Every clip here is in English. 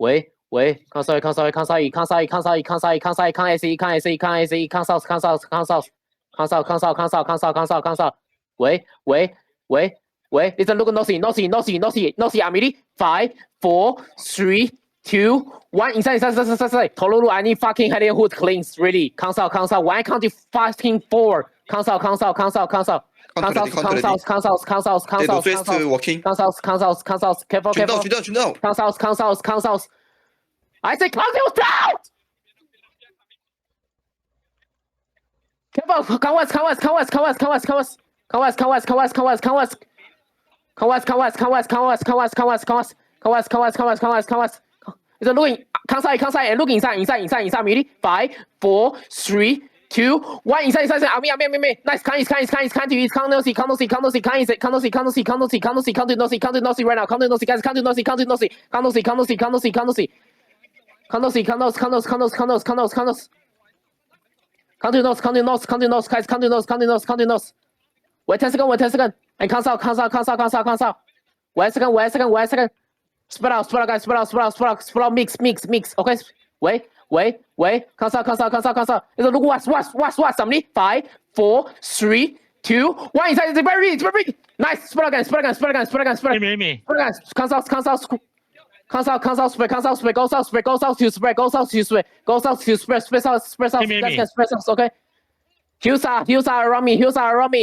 喂，康少爷，康少，康少，康少，康少，康少，康少，康 S 康 S 康 S 康少，康少，康少，康少，康少，康少，康少，康少，康少，喂，listen, look, no see, Amelie, 5, 4, 3, 2, 1, inside, 头颅 I need fucking head and hood cleans, really, 康少，when I count to fucking 4, 康少，康少，careful, 康少，I say count you down! Careful, come west. It's looking, inside, look inside, meaty. 5, 4, 3, 2, 1, inside, me. Nice, can't see right now, can't see. Count to nose. Wait 10 seconds. And cancel. Wait a second. Spread out, guys. Spread out, mix. Okay. Wait. Cancel. It's a look what? Somebody. 5, 4, 3, 2, 1. Inside. It's very big. Nice. Spread again. Me. Cancel. Spread. Go south to spread. Spread out. Okay. Heals are around me.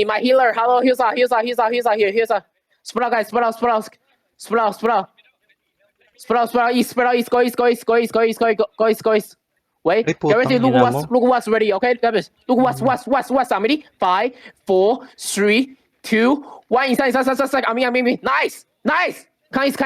My healer. Hello, heals are here. Spread out, guys. Spread out. East. Go east. Wait. Get ready. Look what's ready. Okay, guys. Look what's. I'm ready. 5, 4, 3, 2, 1. Inside. Me. Nice. Can't.